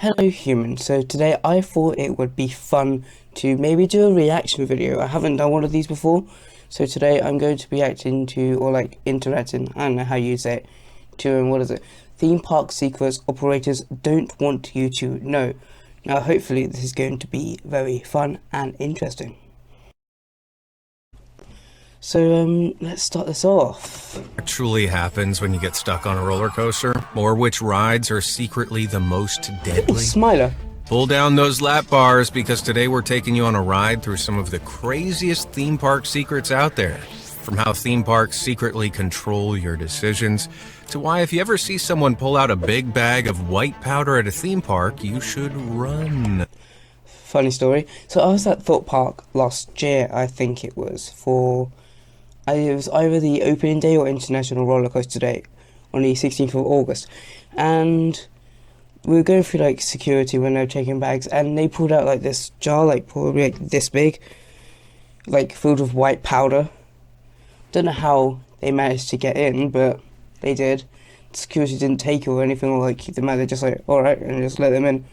Hello human, so today I thought it would be fun to maybe do a reaction video. I haven't done one of these before, so today I'm going to be reacting to, or like interacting, I don't know how you say it, to, what is it, theme park secrets operators don't want you to know. Now hopefully this is going to be very fun and interesting. So let's start this off. What truly happens when you get stuck on a roller coaster, or which rides are secretly the most deadly? Smiler. Pull down those lap bars because today we're taking you on a ride through some of the craziest theme park secrets out there. From how theme parks secretly control your decisions, to why if you ever see someone pull out a big bag of white powder at a theme park, you should run. Funny story. So I was at Thorpe Park last year, I think it was, it was either the opening day or International Roller Coaster Day on the 16th of August. And we were going through like security when they were checking bags, and they pulled out like this jar, like probably like this big, like filled with white powder. Don't know how they managed to get in, but they did. Security didn't take it or anything, or like keep them out. They're just like, alright, and just let them in.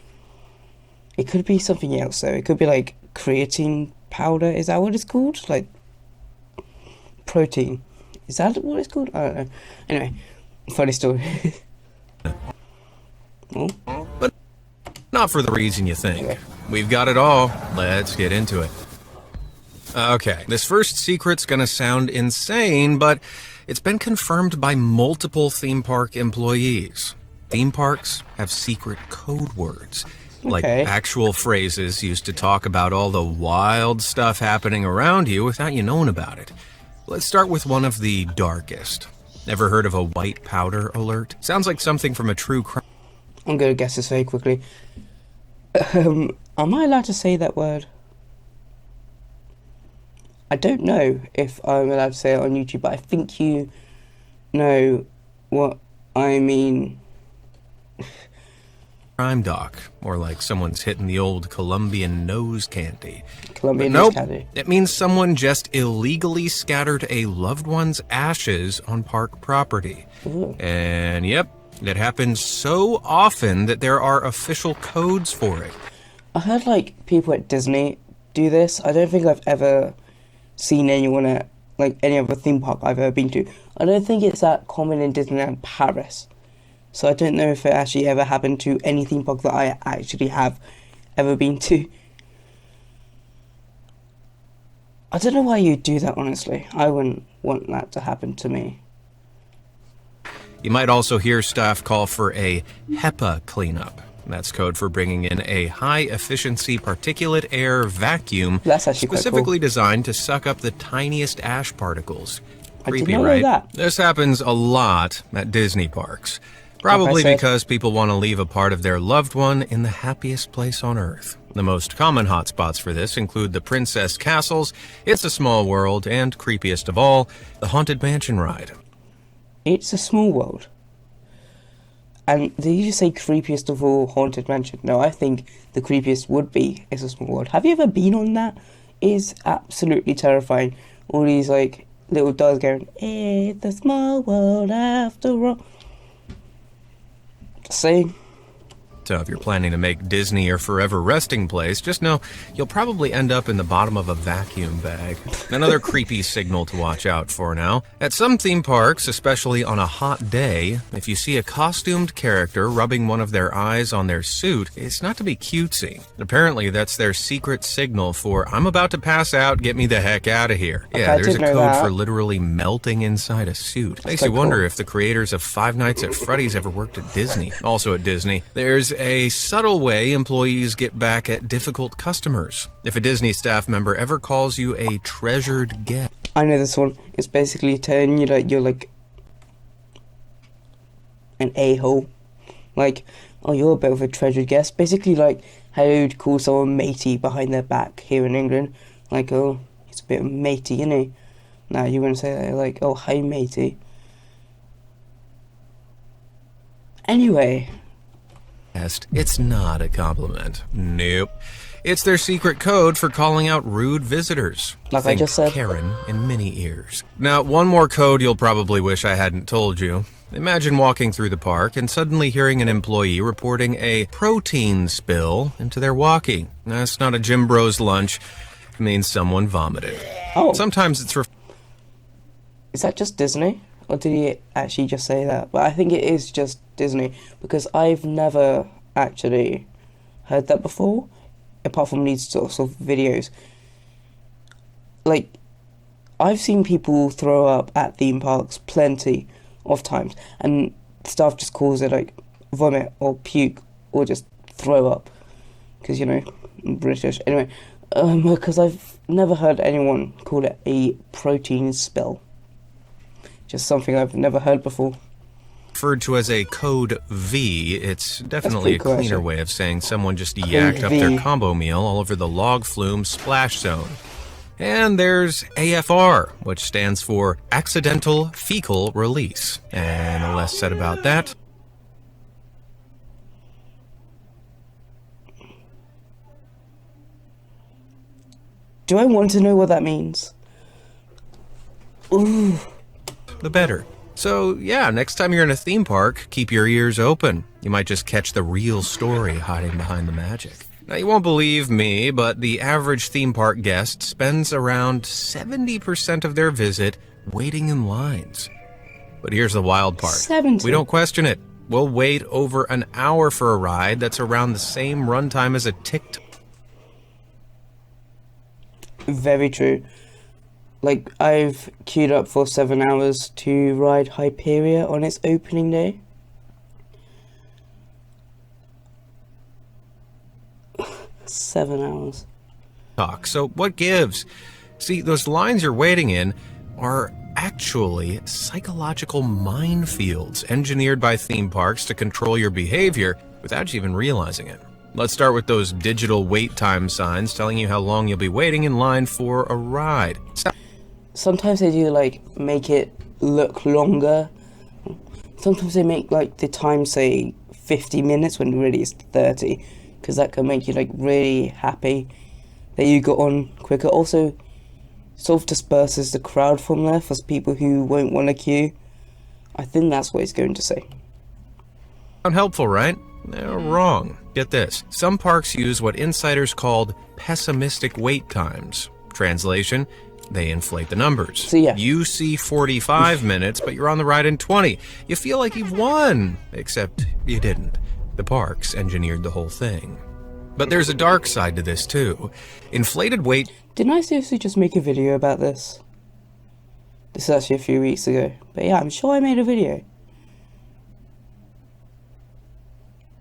It could be something else though. It could be like creatine powder. Is that what it's called? Like protein. Is that what it's called? I don't know. Anyway, funny story. Oh. But not for the reason you think. Okay. We've got it all. Let's get into it. Okay, this first secret's gonna sound insane, but it's been confirmed by multiple theme park employees. Theme parks have secret code words. Like actual phrases used to talk about all the wild stuff happening around you without you knowing about it. Let's start with one of the darkest. Ever heard of a white powder alert? Sounds like something from a true crime. I'm gonna guess this very quickly. Am I allowed to say that word? I don't know if I'm allowed to say it on YouTube, but I think you know what I mean. Crime doc, or like someone's hitting the old Colombian nose candy. Nose candy. It means someone just illegally scattered a loved one's ashes on park property. Ooh. And yep, it happens so often that there are official codes for it. I heard like people at Disney do this. I don't think I've ever seen anyone at like any other theme park I've ever been to. I don't think it's that common in Disneyland Paris. So I don't know if it actually ever happened to any theme park that I actually have ever been to. I don't know why you'd do that, honestly. I wouldn't want that to happen to me. You might also hear staff call for a HEPA cleanup. That's code for bringing in a high-efficiency particulate air vacuum specifically designed to suck up the tiniest ash particles. Creepy, right? That. This happens a lot at Disney parks. Probably because people want to leave a part of their loved one in the happiest place on Earth. The most common hotspots for this include the Princess Castles, It's a Small World, and creepiest of all, the Haunted Mansion ride. It's a Small World. And did you just say creepiest of all, Haunted Mansion? No, I think the creepiest would be It's a Small World. Have you ever been on that? It is absolutely terrifying. All these like little dolls going, it's a small world after all. See? So if you're planning to make Disney your forever resting place, just know you'll probably end up in the bottom of a vacuum bag. Another creepy signal to watch out for now. At some theme parks, especially on a hot day, if you see a costumed character rubbing one of their eyes on their suit, it's not to be cutesy. Apparently that's their secret signal for, I'm about to pass out, get me the heck out of here. Yeah, there's a code for literally melting inside a suit. Makes you wonder if the creators of Five Nights at Freddy's ever worked at Disney. Also at Disney, there's a subtle way employees get back at difficult customers. If a Disney staff member ever calls you a treasured guest. I know this one. It's basically telling you that you're like an a-hole. Like, oh, you're a bit of a treasured guest. Basically like how you'd call someone matey behind their back here in England. Like, oh, he's a bit matey, isn't he? Now you wouldn't say that, like, oh, hi matey. Anyway. It's not a compliment. Nope. It's their secret code for calling out rude visitors. Like I just said. Karen in mini ears. Now, one more code you'll probably wish I hadn't told you. Imagine walking through the park and suddenly hearing an employee reporting a protein spill into their walkie. That's not a Jim Bros lunch. It means someone vomited. Oh, Sometimes it's is that just Disney? Or did he actually just say that? But I think it is just Disney, because I've never actually heard that before, apart from these sorts of videos. Like, I've seen people throw up at theme parks plenty of times, and staff just calls it like vomit or puke or just throw up, because, you know, I'm British. Anyway, because I've never heard anyone call it a protein spill. Just something I've never heard before. referred to as a code V. It's definitely a pretty cool, cleaner actually. way of saying someone just yacked up their V. combo meal all over the log flume splash zone. And there's AFR, which stands for Accidental Fecal Release. And the less said about that, Do I want to know what that means? Ooh. the better. So, yeah, next time you're in a theme park, keep your ears open. You might just catch the real story hiding behind the magic. Now, you won't believe me, but the average theme park guest spends around 70% of their visit waiting in lines. But here's the wild part. 70? We don't question it. We'll wait over an hour for a ride that's around the same runtime as a TikTok. Very true. Like, I've queued up for 7 hours to ride Hyperia on its opening day. Seven hours. So what gives? See, those lines you're waiting in are actually psychological minefields engineered by theme parks to control your behavior without you even realizing it. Let's start with those digital wait time signs telling you how long you'll be waiting in line for a ride. Sometimes they do, like, make it look longer. Sometimes they make, like, the time say 50 minutes when really it's 30. Because that can make you, like, really happy that you got on quicker. Also, sort of disperses the crowd from there for people who won't want to queue. I think that's what he's going to say. Unhelpful, right? Wrong. Get this. Some parks use what insiders called pessimistic wait times. Translation, they inflate the numbers. So, yeah. You see 45 minutes, but you're on the ride in 20. You feel like you've won, except you didn't. The parks engineered the whole thing. But there's a dark side to this, too. Inflated wait Didn't I seriously just make a video about this? This is actually a few weeks ago. But yeah, I'm sure I made a video.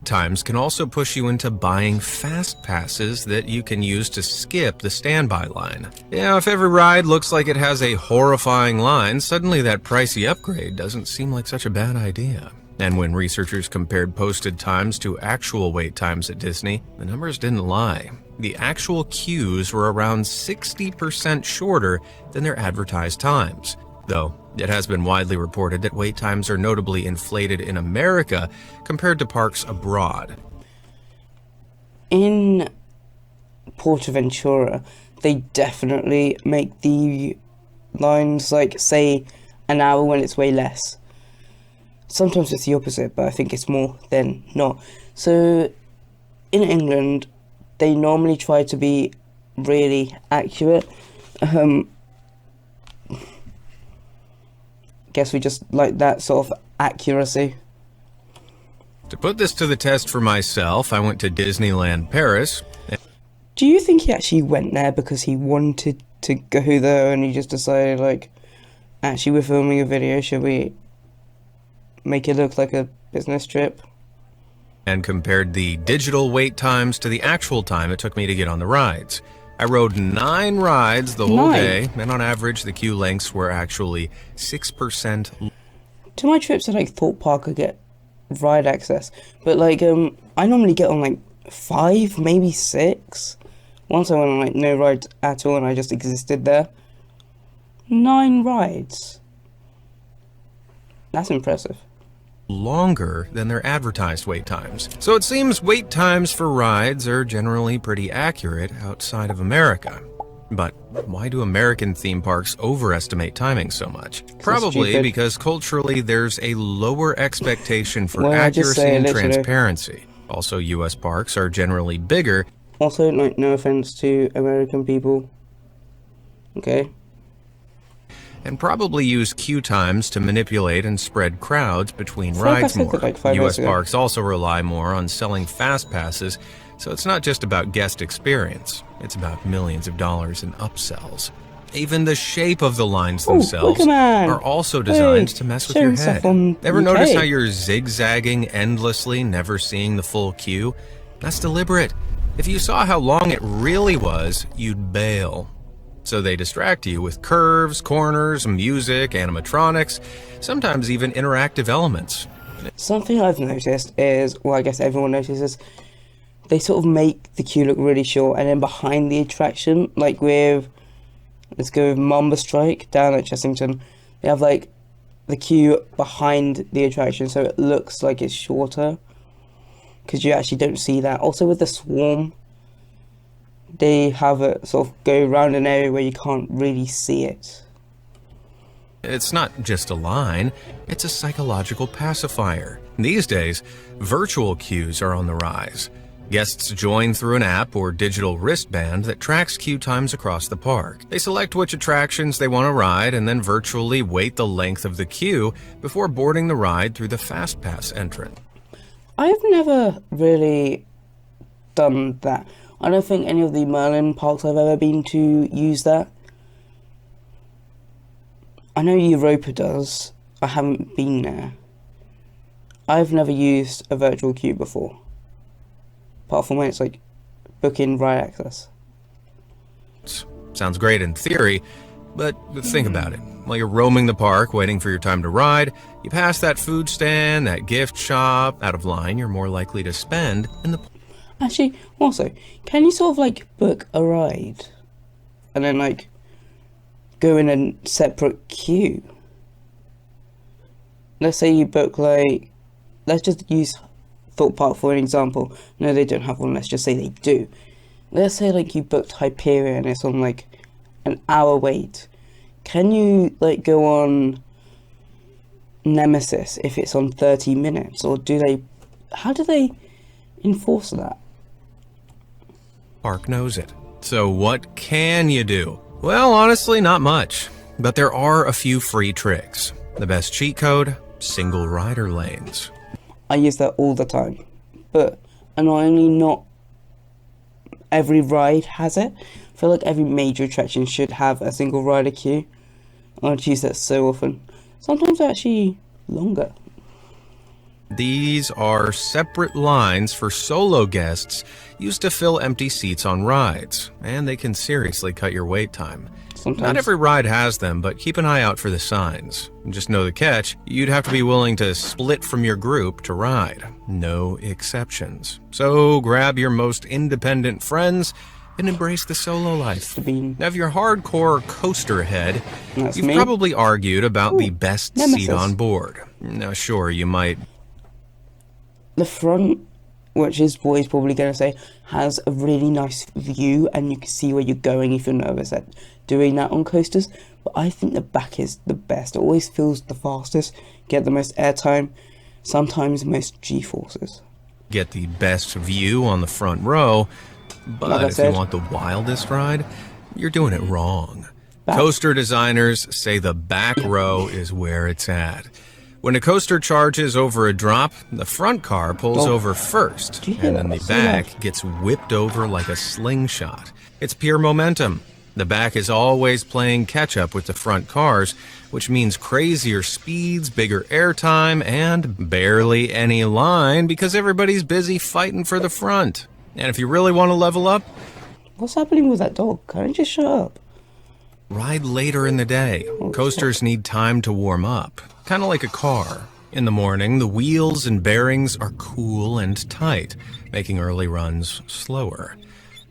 times can also push you into buying fast passes that you can use to skip the standby line. Yeah, if every ride looks like it has a horrifying line, suddenly that pricey upgrade doesn't seem like such a bad idea. And when researchers compared posted times to actual wait times at Disney, the numbers didn't lie. The actual queues were around 60% shorter than their advertised times. Though, it has been widely reported that wait times are notably inflated in America compared to parks abroad. In Portaventura, they definitely make the lines, like, say, an hour when it's way less. Sometimes it's the opposite, but I think it's more than not. So, in England, they normally try to be really accurate. Guess we just like that sort of accuracy. To put this to the test for myself, I went to Disneyland Paris. Do you think he actually went there because he wanted to go there and he just decided, like, actually we're filming a video, should we make it look like a business trip? And compared the digital wait times to the actual time it took me to get on the rides. I rode 9 rides the whole 9? day, and on average, the queue lengths were actually 6%. To my trips to, like, Thorpe Park, I get ride access, but, like, I normally get on, like, 5, maybe 6. Once I went on, like, no rides at all and I just existed there. 9 rides. That's impressive. Longer than their advertised wait times. So it seems wait times for rides are generally pretty accurate outside of America. But why do American theme parks overestimate timing so much? Probably stupid. because culturally there's a lower expectation for Well, I just accuracy say and literally. transparency. Also, U.S. parks are generally bigger, Also, like, no offense to American people. Okay? and probably use queue times to manipulate and spread crowds between feel like I rides said more. that like 5 U.S. minutes ago. parks also rely more on selling fast passes, so it's not just about guest experience, it's about millions of dollars in upsells. Even the shape of the lines themselves Pokemon! are also designed Hey, to mess with showing your stuff head. on Ever UK. notice how you're zigzagging endlessly, never seeing the full queue? That's deliberate. If you saw how long it really was, you'd bail. So they distract you with curves, corners, music, animatronics, sometimes even interactive elements. Something I've noticed is, well, I guess everyone notices, they sort of make the queue look really short, and then behind the attraction, like with, let's go with Mamba Strike down at Chessington, they have like the queue behind the attraction, so it looks like it's shorter, because you actually don't see that. Also with the Swarm, they have it sort of go around an area where you can't really see it. It's not just a line, it's a psychological pacifier. These days, virtual queues are on the rise. Guests join through an app or digital wristband that tracks queue times across the park. They select which attractions they want to ride and then virtually wait the length of the queue before boarding the ride through the FastPass entrance. I've never really done that. I don't think any of the Merlin parks I've ever been to use that. I know Europa does. I haven't been there. I've never used a virtual queue before. Apart from when it's like booking ride access. Sounds great in theory, but think about it. While you're roaming the park, waiting for your time to ride, you pass that food stand, that gift shop, out of line, you're more likely to spend in the... Actually, also, can you sort of like book a ride and then like go in a separate queue? Let's say you book like, let's just use Thorpe Park for an example. No, they don't have one, let's just say they do. Let's say like you booked Hyperion and it's on like an hour wait. Can you like go on Nemesis if it's on 30 minutes? Or do they, how do they enforce that? Park knows it. So what can you do? Well, honestly, not much. But there are a few free tricks. The best cheat code, single rider lanes. I use that all the time. But annoyingly, not every ride has it. I feel like every major attraction should have a single rider queue. I use that so often. Sometimes they're actually longer. These are separate lines for solo guests used to fill empty seats on rides, and they can seriously cut your wait time. Sometimes. Not every ride has them, but keep an eye out for the signs. Just know the catch, you'd have to be willing to split from your group to ride. No exceptions. So grab your most independent friends and embrace the solo life. Now, if you're hardcore coaster head, That's you've me. probably argued about the best Nemesis. seat on board. Now, sure, you might... The front, which is what he's probably going to say, has a really nice view and you can see where you're going if you're nervous at doing that on coasters. But I think the back is the best. It always feels the fastest, get the most airtime, sometimes the most G-forces. Get the best view on the front row, but Like I if you said. want the wildest ride, you're doing it wrong. Back. Coaster designers say the back row is where it's at. When a coaster charges over a drop, the front car pulls Oh. over first, Do you hear and then that? the So back loud. gets whipped over like a slingshot. It's pure momentum. The back is always playing catch-up with the front cars, which means crazier speeds, bigger airtime, and barely any line because everybody's busy fighting for the front. And if you really want to level up, What's happening with that dog? Can I just shut up? ride later in the day. Coasters need time to warm up, kind of like a car. In the morning, the wheels and bearings are cool and tight, making early runs slower.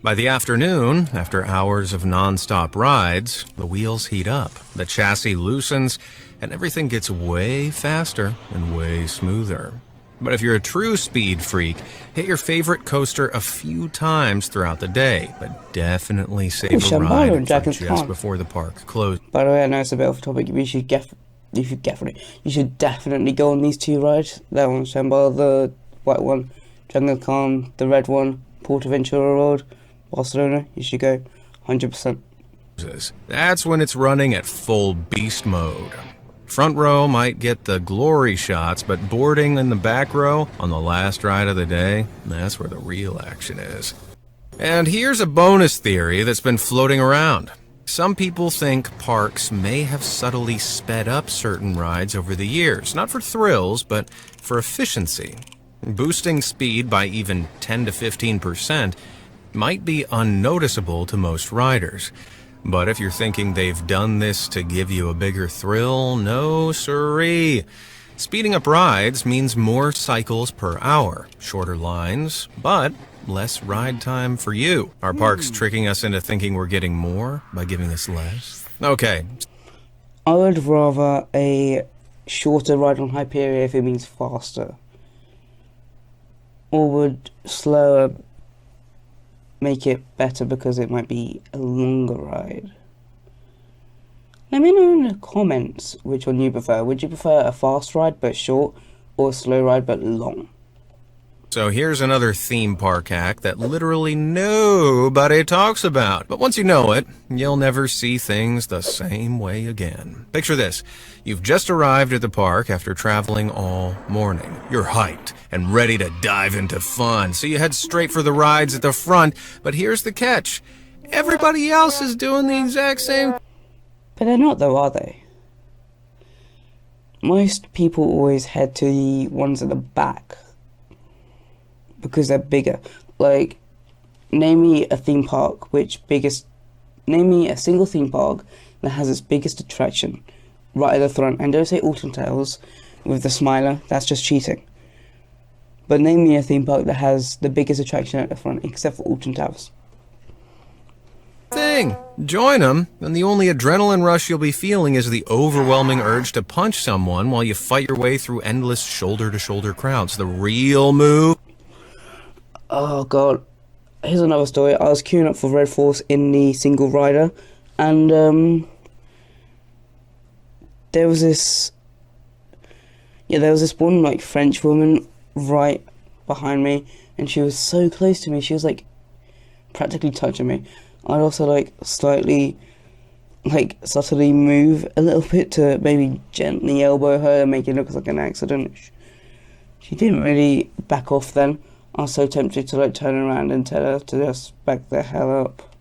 By the afternoon, after hours of non-stop rides, the wheels heat up, the chassis loosens, and everything gets way faster and way smoother. But if you're a true speed freak, hit your favorite coaster a few times throughout the day, but definitely save a Shambhala ride and for Dragon's just Khan. before the park closes. By the way, I know it's a bit off topic. You should definitely go on these two rides. That one, Shambhala, the white one, Jungle Khan, the red one, Portaventura Road, Barcelona. You should go, 100%. That's when it's running at full beast mode. Front row might get the glory shots, but boarding in the back row on the last ride of the day, that's where the real action is. And here's a bonus theory that's been floating around. Some people think parks may have subtly sped up certain rides over the years, not for thrills, but for efficiency. Boosting speed by even 10 to 15% might be unnoticeable to most riders. But if you're thinking they've done this to give you a bigger thrill, no siree. Speeding up rides means more cycles per hour, shorter lines, but less ride time for you. Are parks tricking us into thinking we're getting more by giving us less? Okay. I would rather a shorter ride on Hyperia if it means faster. Or would slower make it better because it might be a longer ride? Let me know in the comments which one you prefer. Would you prefer a fast ride but short, or a slow ride but long? So here's another theme park hack that literally nobody talks about. But once you know it, you'll never see things the same way again. Picture this. You've just arrived at the park after traveling all morning. You're hyped and ready to dive into fun, so you head straight for the rides at the front. But here's the catch. Everybody else is doing the exact same. But they're not though, are they? Most people always head to the ones at the back because they're bigger. Like, name me a single theme park that has its biggest attraction right at the front. And don't say Alton Tales with the smiler, that's just cheating. But name me a theme park that has the biggest attraction at the front, except for Alton Towers. Thing. Join them, and the only adrenaline rush you'll be feeling is the overwhelming urge to punch someone while you fight your way through endless shoulder-to-shoulder crowds. The real move. Oh god, here's another story. I was queuing up for Red Force in the single rider, and there was this one like French woman right behind me, and she was so close to me. She was like practically touching me. I'd also like subtly move a little bit to maybe gently elbow her and make it look like an accident. She didn't really back off then. I was so tempted to like turn around and tell her to just back the hell up.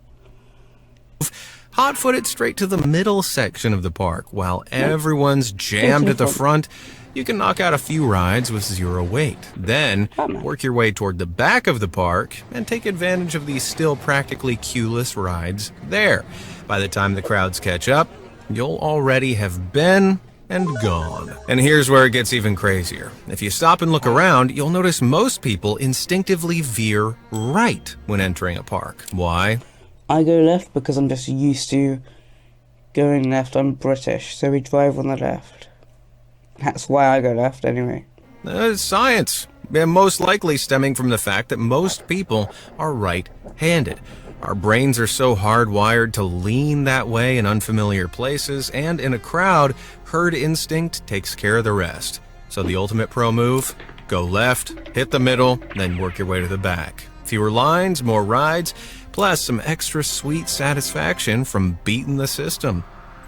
Hot-footed straight to the middle section of the park while everyone's jammed at the front. You can knock out a few rides with zero wait. Then work your way toward the back of the park and take advantage of these still practically queueless rides there. By the time the crowds catch up, you'll already have been and gone. And here's where it gets even crazier. If you stop and look around, you'll notice most people instinctively veer right when entering a park. Why? I go left because I'm just used to going left. I'm British, so we drive on the left. That's why I go left anyway. It's science. And most likely stemming from the fact that most people are right-handed. Our brains are so hardwired to lean that way in unfamiliar places, and in a crowd, herd instinct takes care of the rest. So the ultimate pro move, go left, hit the middle, then work your way to the back. Fewer lines, more rides, plus some extra sweet satisfaction from beating the system.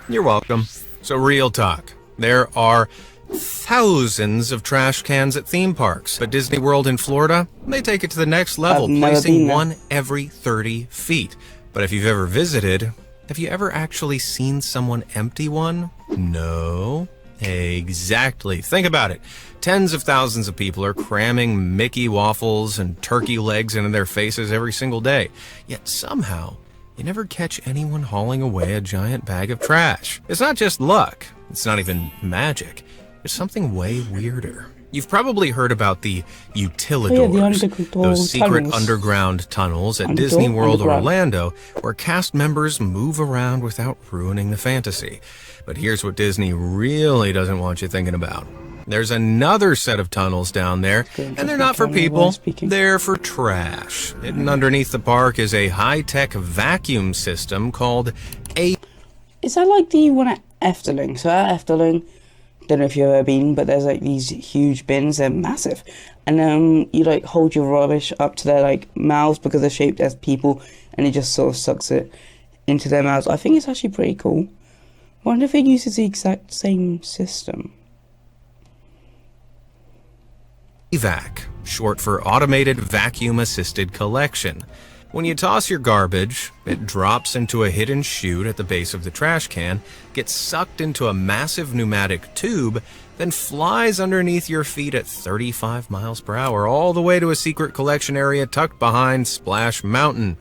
You're welcome. So real talk, there are thousands of trash cans at theme parks, but Disney World in Florida, they take it to the next level, placing one every 30 feet. But if you've ever visited, have you ever actually seen someone empty one? No. Exactly. Think about it. Tens of thousands of people are cramming Mickey waffles and turkey legs into their faces every single day. Yet somehow, you never catch anyone hauling away a giant bag of trash. It's not just luck. It's not even magic. It's something way weirder. You've probably heard about the Utilidors, those secret underground tunnels at Disney World Orlando, where cast members move around without ruining the fantasy. But here's what Disney really doesn't want you thinking about. There's another set of tunnels down there, and they're not for people, they're for trash. Hidden underneath the park is a high-tech vacuum system called a... Is that like the one at Efteling? So at Efteling, don't know if you've ever been, but there's like these huge bins, they're massive. And you like hold your rubbish up to their like mouths because they're shaped as people, and it just sort of sucks it into their mouths. I think it's actually pretty cool. I wonder if it uses the exact same system. EVAC, short for Automated Vacuum Assisted Collection. When you toss your garbage, it drops into a hidden chute at the base of the trash can, gets sucked into a massive pneumatic tube, then flies underneath your feet at 35 miles per hour all the way to a secret collection area tucked behind Splash Mountain.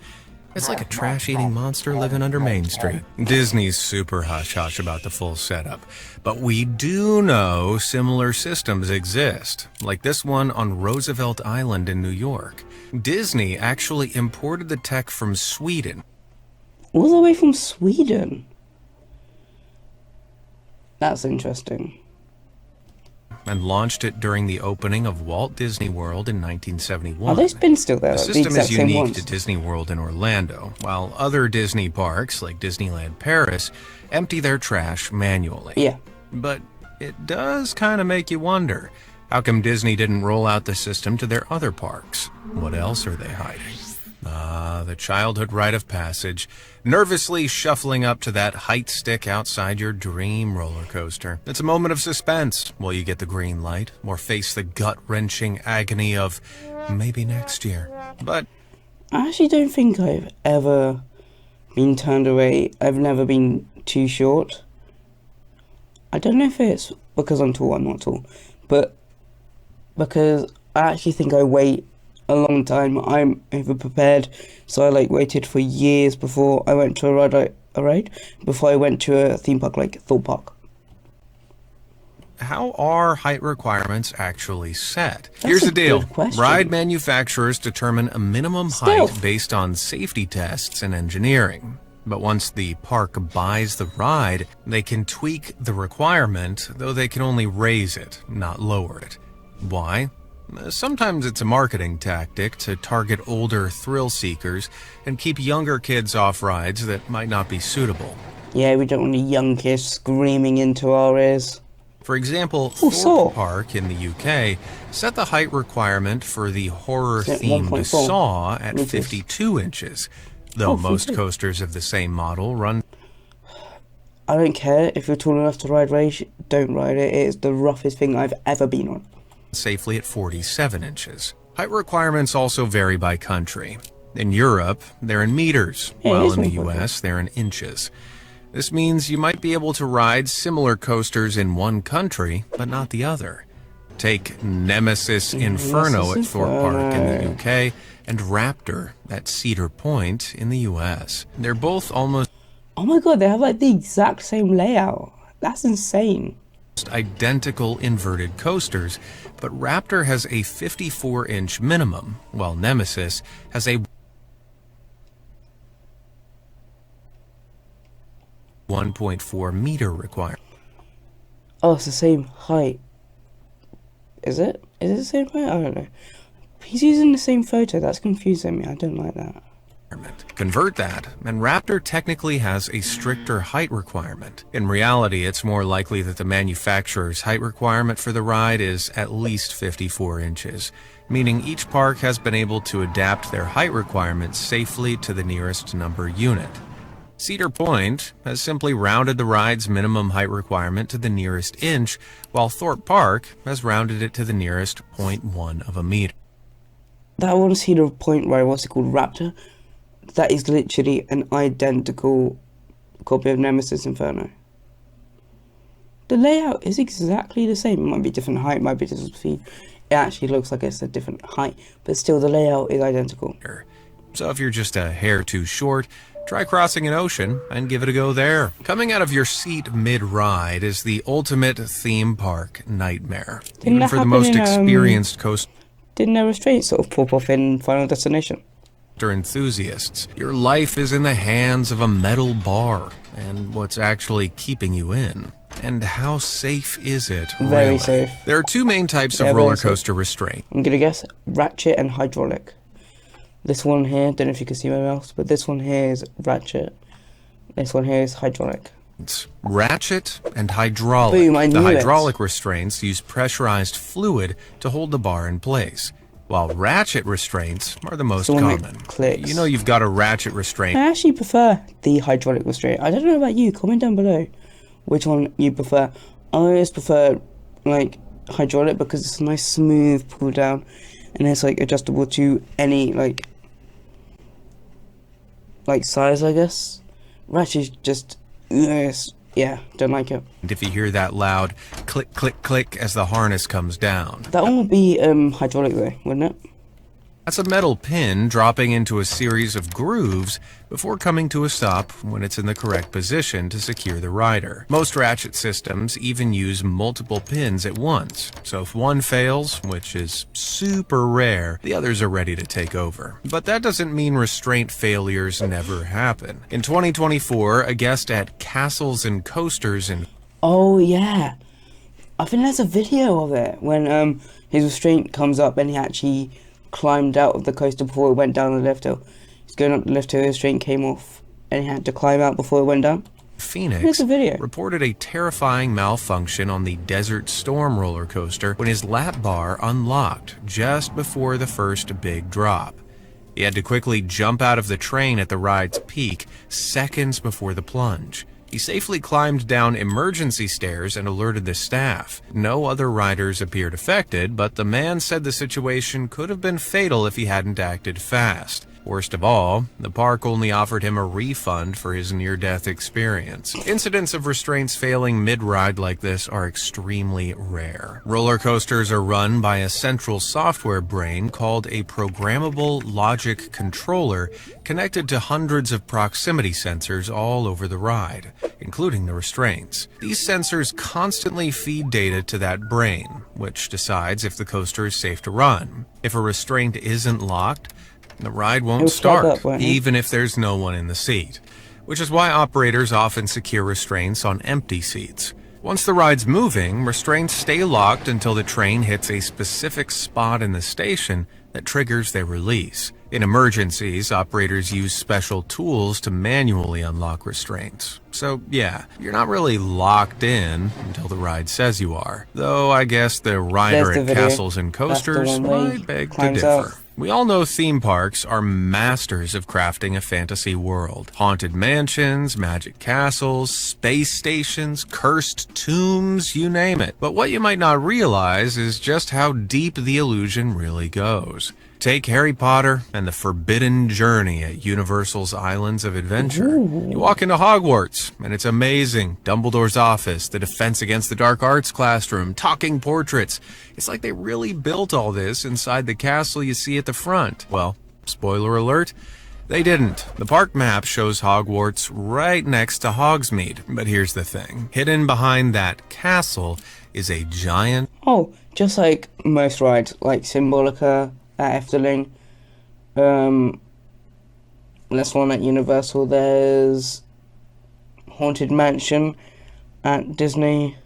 It's like a trash-eating monster living under Main Street. Disney's super hush-hush about the full setup, but we do know similar systems exist, like this one on Roosevelt Island in New York. Disney actually imported the tech from Sweden. All the way from Sweden? That's interesting. And launched it during the opening of Walt Disney World in 1971. Are those spins still there? The Like, system exact is same unique ones? to Disney World in Orlando, while other Disney parks, like Disneyland Paris, empty their trash manually. Yeah. But it does kind of make you wonder, how come Disney didn't roll out the system to their other parks? What else are they hiding? The childhood rite of passage, nervously shuffling up to that height stick outside your dream roller coaster. It's a moment of suspense while you get the green light, or face the gut-wrenching agony of maybe next year. But I actually don't think I've ever been turned away. I've never been too short. I don't know if it's because I'm tall, I'm not tall, but because I actually think I wait a long time. I'm over prepared, so I like waited for years before I went to a ride before I went to a theme park like Thorpe Park. how are height requirements actually set? That's Here's a the deal. good question. Ride manufacturers determine a minimum Stealth. height based on safety tests and engineering. But once the park buys the ride, they can tweak the requirement, though they can only raise it, not lower it. Why? Sometimes it's a marketing tactic to target older thrill seekers and keep younger kids off rides that might not be suitable. Yeah, we don't want any young kids screaming into our ears. For example, Ooh, Thorpe Saw. Park in the UK set the height requirement for the horror-themed 1.4 Saw at meters. 52 inches, though Oh, most 52. coasters of the same model run I don't care if you're tall enough to ride Rage, don't ride it. It is the roughest thing I've ever been on. safely at 47 inches. Height requirements also vary by country. In Europe, they're in meters, Yeah, it while is in the 1.4. US, they're in inches. This means you might be able to ride similar coasters in one country, but not the other. Take Nemesis Inferno at Thorpe Park in the Inferno. UK and Raptor at Cedar Point in the US. They're both almost Oh my god, they have like the exact same layout. That's insane. identical inverted coasters, but Raptor has a 54-inch minimum, while Nemesis has a 1.4 meter requirement. Oh, it's the same height. Is it? Is it the same height? I don't know. He's using the same photo. That's confusing me. I don't like that. Convert that, and Raptor technically has a stricter height requirement. In reality, it's more likely that the manufacturer's height requirement for the ride is at least 54 inches, meaning each park has been able to adapt their height requirements safely to the nearest number unit. Cedar Point has simply rounded the ride's minimum height requirement to the nearest inch, while Thorpe Park has rounded it to the nearest 0.1 of a meter. That one Cedar Point ride, what's it called? Raptor? That is literally an identical copy of Nemesis Inferno. The layout is exactly the same. It might be different height, might be different speed. It actually looks like it's a different height, but still the layout is identical. So if you're just a hair too short, try crossing an ocean and give it a go there. Coming out of your seat mid-ride is the ultimate theme park nightmare. Didn't Even that for the happen most in, experienced coaster Didn't their restraints sort of pop off in Final Destination? enthusiasts, your life is in the hands of a metal bar and what's actually keeping you in. And how safe is it, Very really? safe. There are two main types Yeah, of very roller safe. coaster restraint. I'm gonna guess ratchet and hydraulic. This one here, don't know if you can see my mouse, but this one here is ratchet. This one here is hydraulic. It's ratchet and hydraulic. Boom, I The knew it. hydraulic restraints use pressurized fluid to hold the bar in place, while ratchet restraints are the most The one that common. clicks. You know you've got a ratchet restraint I actually prefer the hydraulic restraint. I don't know about you. Comment down below which one you prefer. I always prefer like hydraulic because it's a nice smooth pull down, and it's like adjustable to any like size, I guess. Ratchet just yeah, don't like it. if you hear that loud click, click, click as the harness comes down. That one would be hydraulic though, wouldn't it? That's a metal pin dropping into a series of grooves before coming to a stop when it's in the correct position to secure the rider. Most ratchet systems even use multiple pins at once, so if one fails, which is super rare, the others are ready to take over. But that doesn't mean restraint failures never happen. In 2024, a guest at Castles and Coasters in Oh yeah, I think there's a video of it when his restraint comes up and he actually climbed out of the coaster before it went down the lift hill. He's going up the lift hill, his restraint came off and he had to climb out before it went down. Phoenix Here's a video. reported a terrifying malfunction on the Desert Storm roller coaster when his lap bar unlocked just before the first big drop. He had to quickly jump out of the train at the ride's peak seconds before the plunge. He safely climbed down emergency stairs and alerted the staff. No other riders appeared affected, but the man said the situation could have been fatal if he hadn't acted fast. Worst of all, the park only offered him a refund for his near-death experience. Incidents of restraints failing mid-ride like this are extremely rare. Roller coasters are run by a central software brain called a programmable logic controller connected to hundreds of proximity sensors all over the ride, including the restraints. These sensors constantly feed data to that brain, which decides if the coaster is safe to run. If a restraint isn't locked, the ride won't flag start, up, won't it? even if there's no one in the seat, which is why operators often secure restraints on empty seats. Once the ride's moving, restraints stay locked until the train hits a specific spot in the station that triggers their release. In emergencies, operators use special tools to manually unlock restraints. So yeah, you're not really locked in until the ride says you are. Though I guess the rider There's the at video. Castles and That's the Coasters one where he might beg to climbs differ. out. We all know theme parks are masters of crafting a fantasy world. Haunted mansions, magic castles, space stations, cursed tombs, you name it. But what you might not realize is just how deep the illusion really goes. Take Harry Potter and the Forbidden Journey at Universal's Islands of Adventure. You walk into Hogwarts, and it's amazing. Dumbledore's office, the Defense Against the Dark Arts classroom, talking portraits. It's like they really built all this inside the castle you see at the front. Well, spoiler alert, they didn't. The park map shows Hogwarts right next to Hogsmeade. But here's the thing. Hidden behind that castle is a giant Oh, just like most rides, like Symbolica at Efteling. This one at Universal. There's Haunted Mansion at Disney.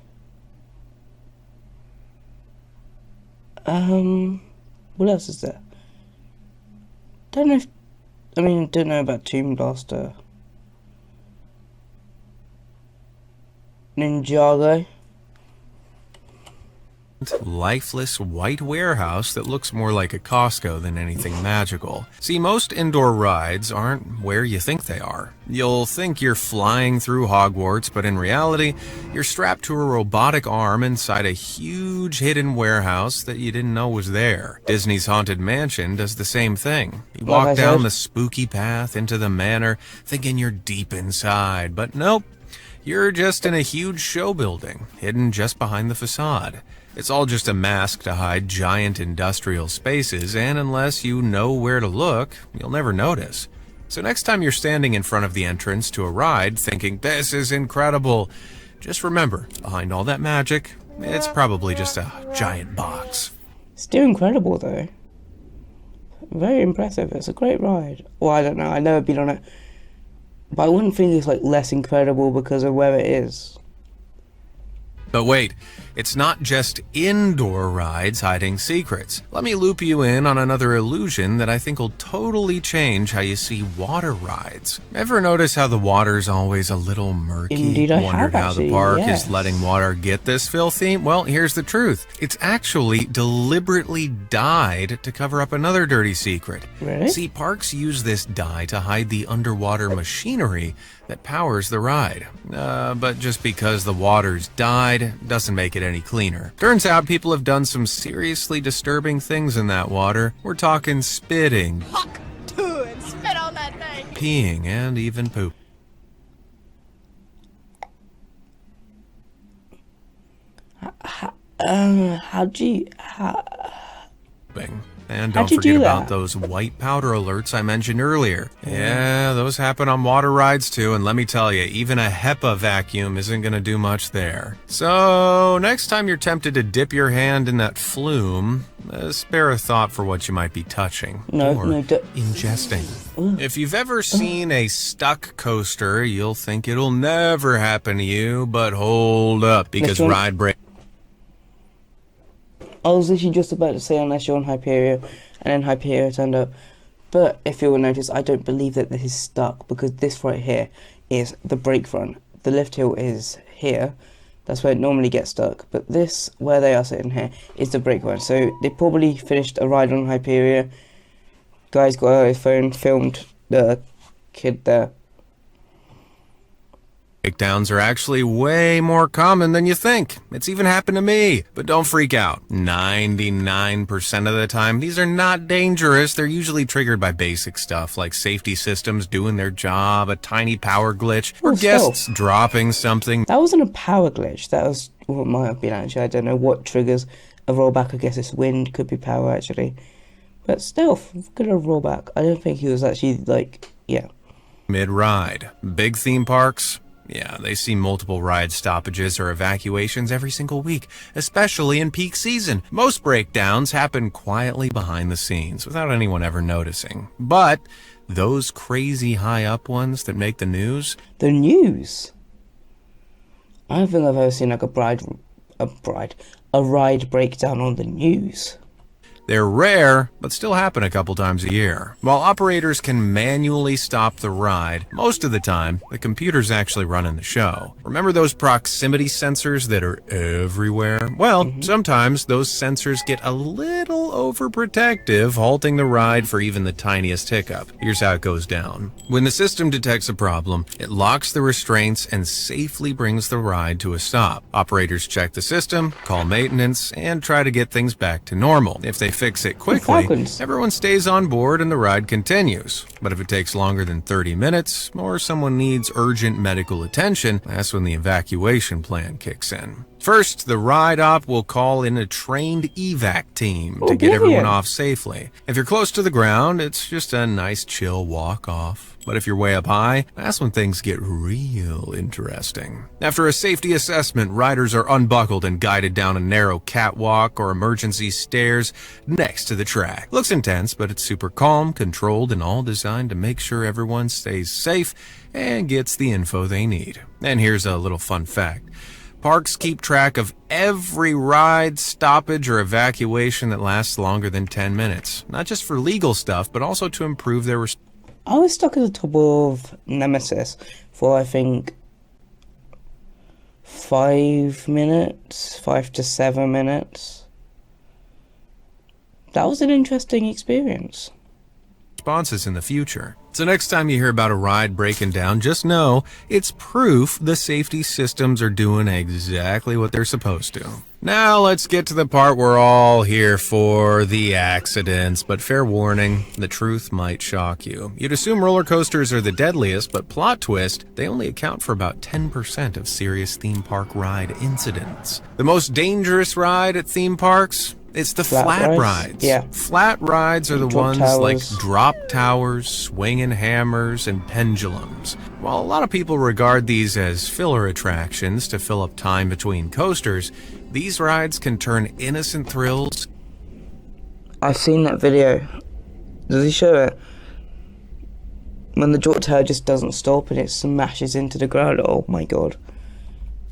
What else is there? Don't know. Don't know about Tomb Blaster. Ninjago. lifeless white warehouse that looks more like a Costco than anything magical. See, most indoor rides aren't where you think they are. You'll think you're flying through Hogwarts, but in reality, you're strapped to a robotic arm inside a huge hidden warehouse that you didn't know was there. Disney's Haunted Mansion does the same thing. You walk down the spooky path into the manor, thinking you're deep inside, but nope. You're just in a huge show building, hidden just behind the facade. It's all just a mask to hide giant industrial spaces, and unless you know where to look, you'll never notice. So next time you're standing in front of the entrance to a ride thinking, this is incredible, just remember, behind all that magic, it's probably just a giant box. Still incredible though. Very impressive. It's a great ride. Well, I don't know, I've never been on it. But I wouldn't think it's like less incredible because of where it is. But wait, it's not just indoor rides hiding secrets. Let me loop you in on another illusion that I think will totally change how you see water rides. Ever notice how the water's always a little murky? Indeed, I Wondered have, how actually, the park yes. is letting water get this filthy? Well, here's the truth. It's actually deliberately dyed to cover up another dirty secret. Really? See, parks use this dye to hide the underwater machinery that powers the ride. But just because the water's dyed doesn't make it any cleaner. Turns out people have done some seriously disturbing things in that water. We're talking spitting, Huck, do and spit on that thing. peeing, and even pooping. And don't How'd you forget do about that? those white powder alerts I mentioned earlier. Yeah, those happen on water rides too, and let me tell you, even a HEPA vacuum isn't going to do much there. So, next time you're tempted to dip your hand in that flume, spare a thought for what you might be touching or ingesting. If you've ever seen a stuck coaster, you'll think it'll never happen to you, but hold up, because one- ride break. I was literally just about to say unless you're on Hyperion, and then Hyperion turned up. But if you will notice, I don't believe that this is stuck, because this right here is the brake front. The lift hill is here. That's where it normally gets stuck. But this, where they are sitting here, is the brake front. So they probably finished a ride on Hyperion. Guy's got out his phone, filmed the kid there. Breakdowns are actually way more common than you think. It's even happened to me. But don't freak out. 99% of the time, these are not dangerous. They're usually triggered by basic stuff like safety systems doing their job, a tiny power glitch, or Oh, guests dropping something. That wasn't a power glitch. That was what might have been, actually. I don't know what triggers a rollback. I guess it's wind, could be power, actually. But stealth, good old rollback. I don't think he was actually, like, yeah. Mid-ride. Big theme parks? Yeah, they see multiple ride stoppages or evacuations every single week, especially in peak season. Most breakdowns happen quietly behind the scenes without anyone ever noticing. But those crazy high up ones that make the news, The news. I don't think I've ever seen like a ride breakdown on the news. they're rare, but still happen a couple times a year. While operators can manually stop the ride, most of the time, the computer's actually running the show. Remember those proximity sensors that are everywhere? Well, sometimes those sensors get a little overprotective, halting the ride for even the tiniest hiccup. Here's how it goes down. When the system detects a problem, it locks the restraints and safely brings the ride to a stop. Operators check the system, call maintenance, and try to get things back to normal. If they fix it quickly, Falcons. everyone stays on board and the ride continues. But if it takes longer than 30 minutes, or someone needs urgent medical attention, that's when the evacuation plan kicks in. First, the ride op will call in a trained evac team to get everyone brilliant. off safely. If you're close to the ground, it's just a nice chill walk off. But if you're way up high, that's when things get real interesting. After a safety assessment, riders are unbuckled and guided down a narrow catwalk or emergency stairs next to the track. Looks intense, but it's super calm, controlled, and all designed to make sure everyone stays safe and gets the info they need. And here's a little fun fact. Parks keep track of every ride, stoppage, or evacuation that lasts longer than 10 minutes. Not just for legal stuff, but also to improve their I was stuck at the top of Nemesis for I think 5 to 7 minutes. That was an interesting experience. responses in the future. So next time you hear about a ride breaking down, just know it's proof the safety systems are doing exactly what they're supposed to. Now let's get to the part we're all here for, the accidents. But fair warning, the truth might shock you. You'd assume roller coasters are the deadliest, but plot twist, they only account for about 10% of serious theme park ride incidents. The most dangerous ride at theme parks? It's the flat rides. Yeah. Flat rides are the Drop ones towers. like drop towers, swinging hammers, and pendulums. While a lot of people regard these as filler attractions to fill up time between coasters, these rides can turn innocent thrills. I've seen that video. Does he show it? When the drop tower just doesn't stop and it smashes into the ground. Oh my god.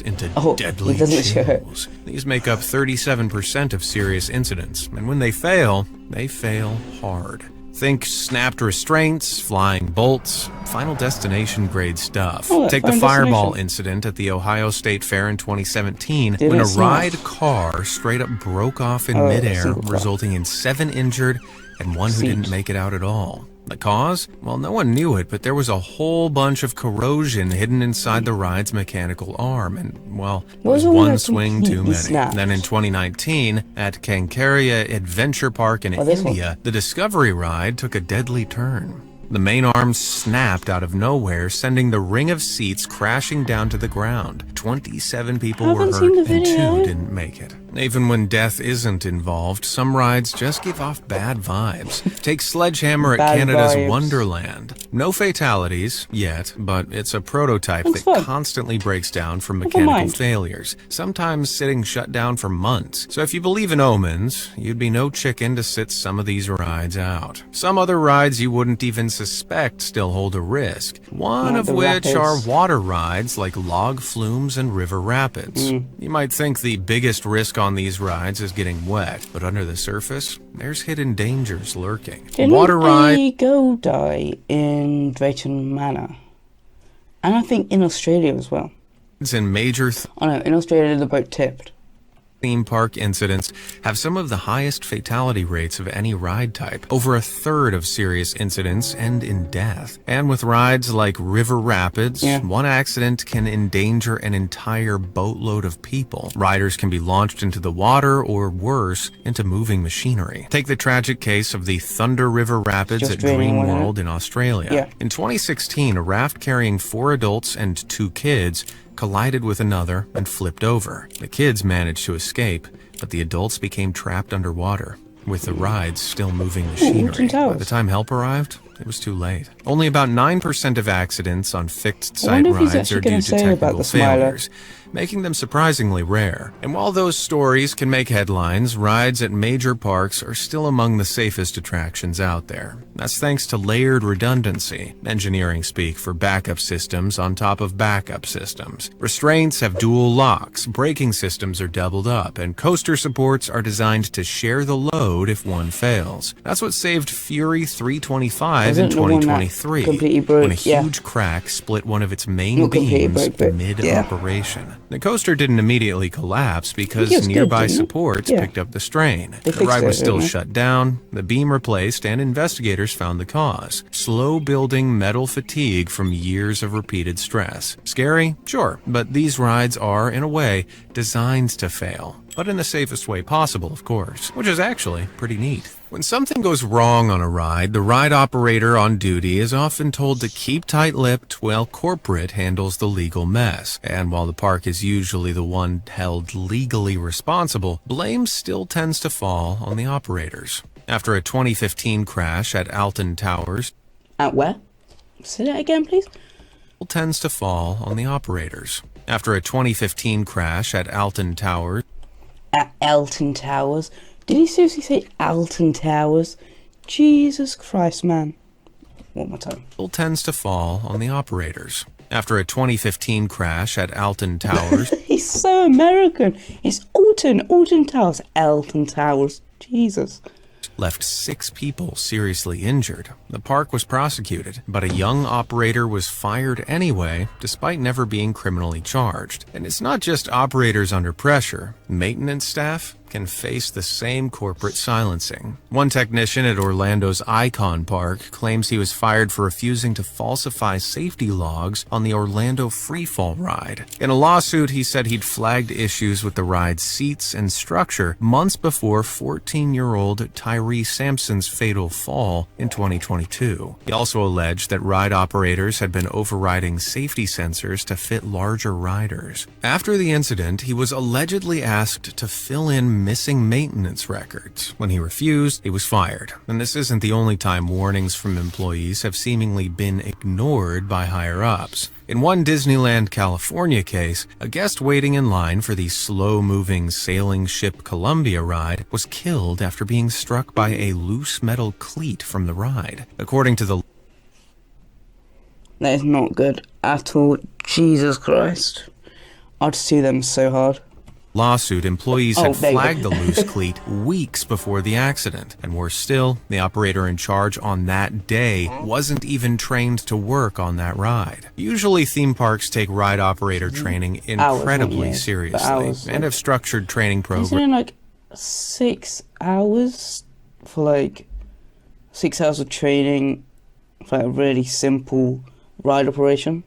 into Oh, deadly it doesn't show it. chills. These make up 37% of serious incidents, and when they fail hard. Think snapped restraints, flying bolts, Final Destination grade stuff. Oh, Take the Final fireball Destination. incident at the Ohio State Fair in 2017 Didn't when a see ride that. car straight up broke off in Oh, midair, single car. resulting in 7 injured and 1 who Seat. didn't make it out at all. The cause? Well, no one knew it, but there was a whole bunch of corrosion hidden inside the ride's mechanical arm, and, well, it was Wasn't it one like swing too completely many. snapped? Then in 2019, at Kankaria Adventure Park in this one. India, the Discovery ride took a deadly turn. The main arm snapped out of nowhere, sending the ring of seats crashing down to the ground. 27 people were Haven't seen hurt the and 2 video. didn't make it. Even when death isn't involved, some rides just give off bad vibes. Take Sledgehammer at Bad Canada's vibes. Wonderland. No fatalities yet, but it's a prototype That's that fun. constantly breaks down from Never mechanical mind. failures, sometimes sitting shut down for months. So if you believe in omens, you'd be no chicken to sit some of these rides out. Some other rides you wouldn't even suspect still hold a risk, one Like of the which are rapids. water rides like log flumes and river rapids. You might think the biggest risk on these rides is getting wet, but under the surface, there's hidden dangers lurking. Didn't Water ride a girl die in Drayton Manor? And I think in Australia as well. and major Oh no, in Australia the boat tipped. theme park incidents have some of the highest fatality rates of any ride type. Over a third of serious incidents end in death. And with rides like River Rapids, Yeah. one accident can endanger an entire boatload of people. Riders can be launched into the water or, worse, into moving machinery. Take the tragic case of the Thunder River Rapids Just at draining Dream one, World in Australia. Yeah. In 2016, a raft carrying 4 adults and 2 kids collided with another and flipped over. The kids managed to escape, but the adults became trapped underwater, with the rides still moving machinery. Alton By Towers. the time help arrived, it was too late. Only about 9% of accidents on fixed I site wonder if he's rides actually are due gonna to say about technical the Smiler. failures, making them surprisingly rare. And while those stories can make headlines, rides at major parks are still among the safest attractions out there. That's thanks to layered redundancy, engineering speak for backup systems on top of backup systems. Restraints have dual locks, braking systems are doubled up, and coaster supports are designed to share the load if one fails. That's what saved Fury 325 in Wasn't the one that 2023, completely broke? when a Yeah. huge crack split one of its main Not completely beams broke, but yeah. mid-operation. The coaster didn't immediately collapse because it was good, nearby didn't it? supports Yeah. picked up the strain. They The fixed ride was it, still didn't they? shut down, the beam replaced, and investigators found the cause. Slow-building metal fatigue from years of repeated stress. Scary? Sure, but these rides are, in a way, designed to fail. But in the safest way possible, of course, which is actually pretty neat. When something goes wrong on a ride, the ride operator on duty is often told to keep tight-lipped while corporate handles the legal mess. And while the park is usually the one held legally responsible, blame still tends to fall on the operators. After a 2015 crash at Alton Towers, At where? Say that again, please. tends to fall on the operators. After a 2015 crash at Alton Towers, At Alton Towers. Did he seriously say Alton Towers? Jesus Christ, man. One more time. tends to fall on the operators. After a 2015 crash at Alton Towers, He's so American. It's Alton Towers. Alton Towers. Jesus. left 6 people seriously injured. The park was prosecuted, but a young operator was fired anyway, despite never being criminally charged. And it's not just operators under pressure. Maintenance staff can face the same corporate silencing. One technician at Orlando's Icon Park claims he was fired for refusing to falsify safety logs on the Orlando Freefall ride. In a lawsuit, he said he'd flagged issues with the ride's seats and structure months before 14-year-old Tyree Sampson's fatal fall in 2022. He also alleged that ride operators had been overriding safety sensors to fit larger riders. After the incident, he was allegedly asked to fill in missing maintenance records. When he refused, he was fired. And this isn't the only time warnings from employees have seemingly been ignored by higher-ups. In one Disneyland California case, a guest waiting in line for the slow-moving sailing ship Columbia ride was killed after being struck by a loose metal cleat from the ride. According to the That is not good at all. Jesus Christ. I'd sue them so hard. Lawsuit, employees Oh, had there you go. flagged the loose cleat weeks before the accident. And worse still, the operator in charge on that day wasn't even trained to work on that ride. Usually theme parks take ride operator training Hours, incredibly not years, but seriously hours, and have structured training Isn't programs it like 6 hours for like 6 hours of training for a really simple ride operation?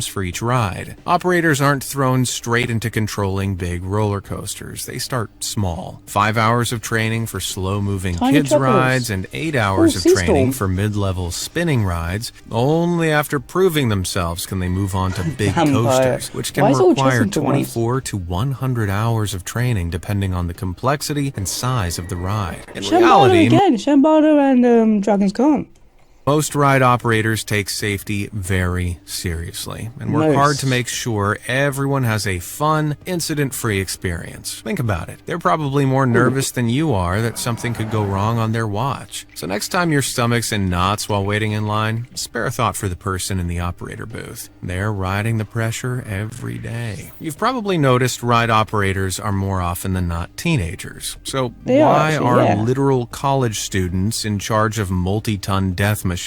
for each ride. Operators aren't thrown straight into controlling big roller coasters. They start small. 5 hours of training for slow-moving Tiny kids truckers. rides and 8 hours of Sea training Storm. for mid-level spinning rides. Only after proving themselves can they move on to big Vampire. coasters, which can Why is it all require Chessington ones? 24 to 100 hours of training depending on the complexity and size of the ride. In Shambhala reality, again, Shambhala and Dragon's Con. most ride operators take safety very seriously and work hard to make sure everyone has a fun, incident-free experience. Think about it. They're probably more nervous than you are that something could go wrong on their watch. So next time your stomach's in knots while waiting in line, spare a thought for the person in the operator booth. They're riding the pressure every day. You've probably noticed ride operators are more often than not teenagers. So They are, why actually, are yeah. literal college students in charge of multi-ton death machines?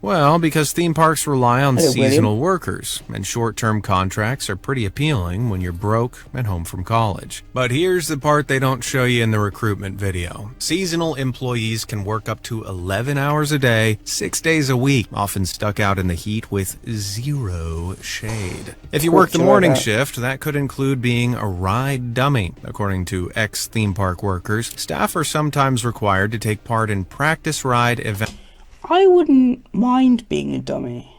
Well, because theme parks rely on Hello, seasonal workers, and short-term contracts are pretty appealing when you're broke and home from college. But here's the part they don't show you in the recruitment video. Seasonal employees can work up to 11 hours a day, 6 days a week, often stuck out in the heat with zero shade. If you work the Torture morning like that. shift, that could include being a ride dummy. According to ex-theme park workers, staff are sometimes required to take part in practice ride events. I wouldn't mind being a dummy.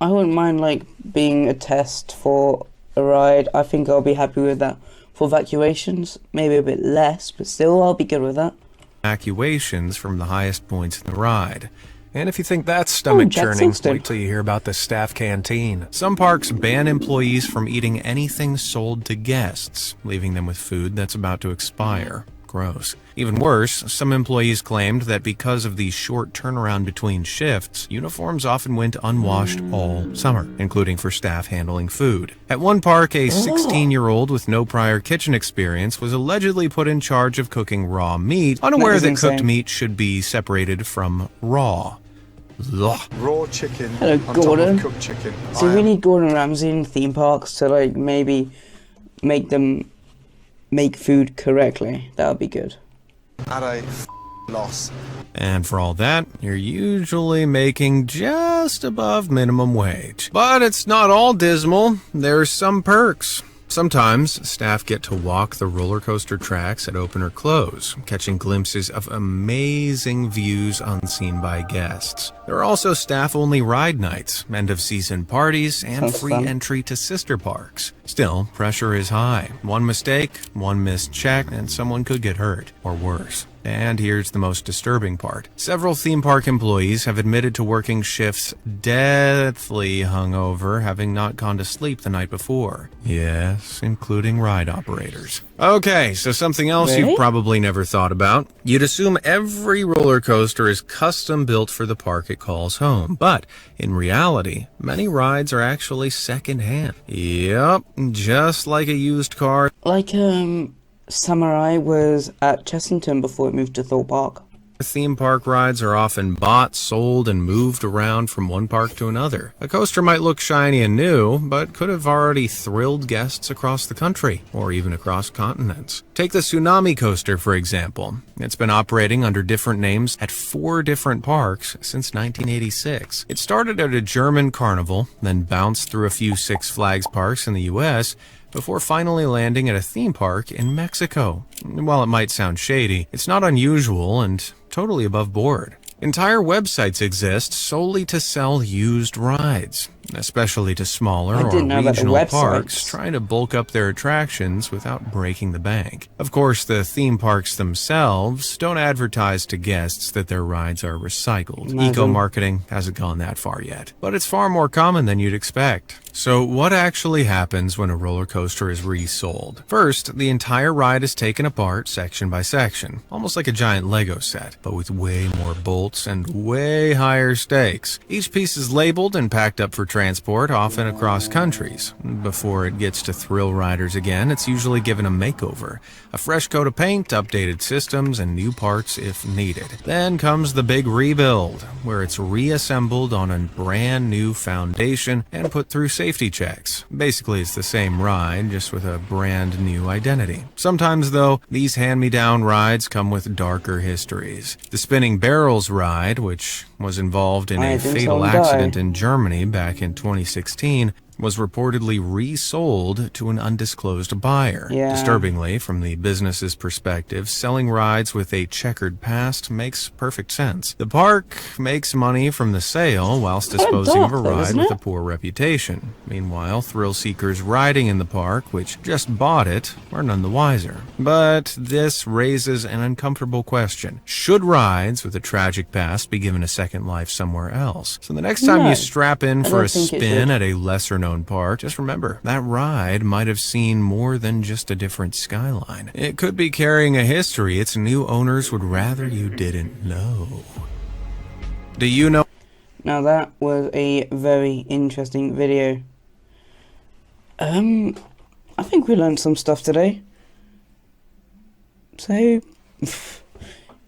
I wouldn't mind like being a test for a ride. I think I'll be happy with that. For evacuations, maybe a bit less, but still I'll be good with that. Evacuations from the highest points in the ride. And if you think that's stomach Jack churning, Silkston. wait till you hear about the staff canteen. Some parks ban employees from eating anything sold to guests, leaving them with food that's about to expire. Gross. Even worse, some employees claimed that because of the short turnaround between shifts, uniforms often went unwashed all summer, including for staff handling food. At one park, a 16-year-old with no prior kitchen experience was allegedly put in charge of cooking raw meat, unaware is that cooked insane. meat should be separated from raw. Ugh. Raw chicken Hello, on Gordon. top of cooked chicken. So we need Gordon Ramsay in theme parks to like maybe make them make food correctly. That would be good. At a loss. And for all that, you're usually making just above minimum wage. But it's not all dismal. There's some perks. Sometimes, staff get to walk the roller coaster tracks at open or close, catching glimpses of amazing views unseen by guests. There are also staff-only ride nights, end-of-season parties, and Sounds free fun. entry to sister parks. Still, pressure is high. One mistake, one missed check, and someone could get hurt, or worse. And here's the most disturbing part. Several theme park employees have admitted to working shifts deathly hungover, having not gone to sleep the night before. Yes, including ride operators. Okay, so something else Really? you've probably never thought about. You'd assume every roller coaster is custom built for the park it calls home. But in reality, many rides are actually secondhand. Yep, just like a used car. Like Samurai was at Chessington before it moved to Thorpe Park. Theme park rides are often bought, sold, and moved around from one park to another. A coaster might look shiny and new, but could have already thrilled guests across the country, or even across continents. Take the Tsunami Coaster, for example. It's been operating under different names at 4 different parks since 1986. It started at a German carnival, then bounced through a few Six Flags parks in the U.S., before finally landing at a theme park in Mexico. While it might sound shady, it's not unusual and totally above board. Entire websites exist solely to sell used rides, especially to smaller I or didn't know about the regional parks websites. trying to bulk up their attractions without breaking the bank. Of course, the theme parks themselves don't advertise to guests that their rides are recycled. Imagine. Eco-marketing hasn't gone that far yet, but it's far more common than you'd expect. So what actually happens when a roller coaster is resold? First, the entire ride is taken apart section by section, almost like a giant Lego set, but with way more bolts and way higher stakes. Each piece is labeled and packed up for transport transport, often across countries. Before it gets to thrill riders again, it's usually given a makeover. A fresh coat of paint, updated systems, and new parts if needed. Then comes the big rebuild, where it's reassembled on a brand new foundation and put through safety checks. Basically, it's the same ride, just with a brand new identity. Sometimes, though, these hand-me-down rides come with darker histories. The Spinning Barrels ride, which was involved in a fatal accident in Germany back in 2016, was reportedly resold to an undisclosed buyer. Yeah. Disturbingly, from the business's perspective, selling rides with a checkered past makes perfect sense. The park makes money from the sale whilst disposing of a ride with a poor reputation. Meanwhile, thrill seekers riding in the park, which just bought it, are none the wiser. But this raises an uncomfortable question. Should rides with a tragic past be given a second life somewhere else? So the next time you strap in for a spin at a lesser-known park, just remember, that ride might have seen more than just a different skyline. It could be carrying a history its new owners would rather you didn't know. Do you know? Now that was a very interesting video. I think we learned some stuff today. So,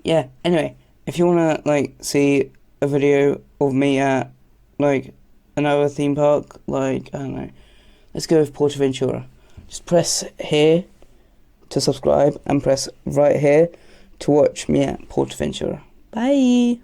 yeah, anyway, if you wanna, like, see a video of me at, like, another theme park, like, I don't know, let's go with Portaventura. Just press here to subscribe and press right here to watch me at Portaventura. Bye!